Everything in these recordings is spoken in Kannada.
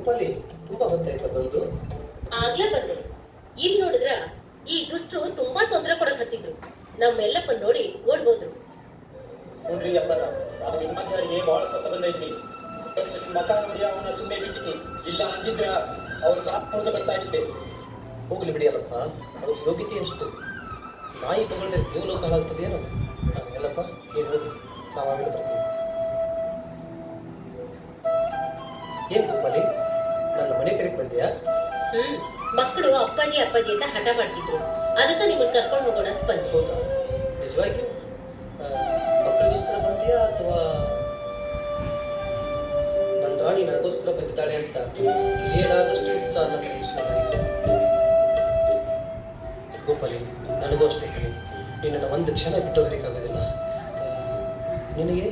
ಗೋಪಾಲಿ ತುಂಬಾ ಹೊತ್ತಾಯ್ತಾ ಬಂದು? ಆಗ್ಲೇ ಬಂದೆ. ಇಲ್ಲಿ ನೋಡಿದ್ರ ಈ ದುಷ್ಟರು ತುಂಬಾ ತೊಂದರೆ ಕೊಡಕ್ ಹತ್ತಿದ್ರು. ನಮ್ಮೆಲ್ಲಪ್ಪನ್ ನೋಡಿ ಓಡ್ಬೋದ್ರು. ನೋಡ್ರಿ ಅಪ್ಪರ, ನಾನು ನಿಮ್ಮಂತವರಿಗೆ ಬಹಳ ಸತ್ತಬಂದೈತ್ರಿ. ಮಕ ನೋಡಿ ಅವನ ಸುಮ್ಮನೆ ಬಿಟ್ಟಿನಿ. ಇಲ್ಲ ಅಂದಿದ್ರ ಅವ್ರ ಕಾಪುರದ ಬರ್ತಾ ಇದ್ದೆ. ಹೋಗ್ಲಿ ಬಿಡಿ ಅಲ್ಲಪ್ಪ, ಅವ್ರ ಯೋಗ್ಯತೆ ಎಷ್ಟು. ನಾಯಿ ತಗೊಂಡ್ರೆ ದೇವಲೋಕ ಹಾಳಾಗ್ತದೇನೋ. ಎಲ್ಲಪ್ಪ ಏನು ಹೋಗಿ, ನಾವು ಆಮೇಲೆ ಬರ್ತೀವಿ. ಏನ್ ಗೋಪಾಲಿ, ನನ್ನ ಮನೆ ಕರೆಗೆ ಬಂದ್ಯಾ? ಮಕ್ಕಳು ಅಪ್ಪಾಜಿ ಅಪ್ಪಾಜಿ ಅಂತ ಹಠ ಮಾಡ್ತಿದ್ರು. ಅದಕ್ಕೆ ನಿಮ್ಮನ್ನ ಕರ್ಕೊಂಡು ಹೋಗೋಣ ಅಂತ ಬಂದೆ. ಹೌದಾ? ನಿಜವಾಗಿ ಮಕ್ಕಳಿಗೋಸ್ಕರ ಬಂದ್ಯಾ ಅಥವಾ ನನ್ನ ರಾಣಿ ನನಗೋಸ್ಕರ ಬಂದಿದ್ದಾಳೆ ಅಂತ ಏನಾದಷ್ಟು ಉತ್ಸಾಹ ಗೋಪಾಲಿ? ನನಗೂ ಅಷ್ಟೇ ಕಣೆ, ನಿನ್ನನ್ನು ಒಂದು ಕ್ಷಣ ಬಿಟ್ಟು ಹೋಗಲಿಕ್ಕಾಗೋದಿಲ್ಲ. ನಿನಗೆ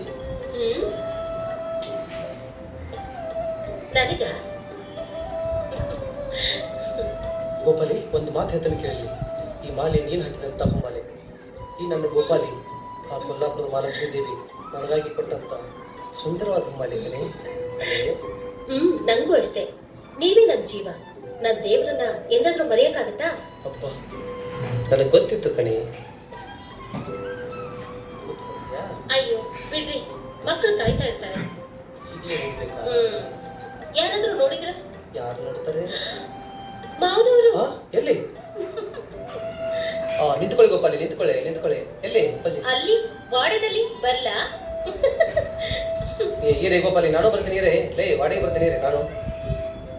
ನನಗ ಗೋಪಾಲಿ, ಒಂದು ಮಾತು ಹೇಳ್ತಾನೆ ಕೇಳಲಿ. ಈ ಮಾಲೆ ನೀನು ಹಾಕಿದಂಥ ಮಾಲೆ. ಈ ನನ್ನ ಗೋಪಾಲಿ ಆ ಕೊಲ್ಲಾಪುರದ ಮಹಾಲಕ್ಷ್ಮೀ ದೇವಿ ನನಗಾಗಿ ಕೊಟ್ಟಂತ ಸುಂದರವಾದ ಮಾಲೆ ಕಣೆ. ನಂಗೂ ಅಷ್ಟೇ. ನೀವೇ ನನ್ನ ಜೀವ. ನನ್ನ ದೇವರನ್ನ ಎಂದಾದ್ರೂ ಮರೆಯಕ್ಕಾಗತ್ತಾ? ಅಪ್ಪ, ನನಗೆ ಗೊತ್ತಿತ್ತು ಕಣೆ. ಅಯ್ಯೋ ಬಿಡ್ರಿ, ಮಕ್ಕಳು ಕಾಯ್ತಾ ಇರ್ತಾರೆ. ಹೀಗೆ ಹೋಗ್ಬೇಕಾ? ಯಾರಾದ್ರೂ ನೋಡಿದ್ರ? ಯಾರು ನೋಡ್ತಾರೆ? ಮಾವನವರು. ಎಲ್ಲಿ? ನಿಂತ್ಕೊಳ್ಳಿ ಗೋಪಾಲಿ, ನಿಂತ್ಕೊಳ್ಳಿ. ಎಲ್ಲಿ ಅಪ್ಪಾಜಿ? ಅಲ್ಲಿ ವಾಡೆದಲ್ಲಿ. ಬರ್ಲಾ? ಏರೇ ಗೋಪಾಲಿ, ನಾನು ಬರ್ತೀನಿ. ಲೇ ವಾಡೆಗೆ ಬರ್ತೀನಿ ನಾನು.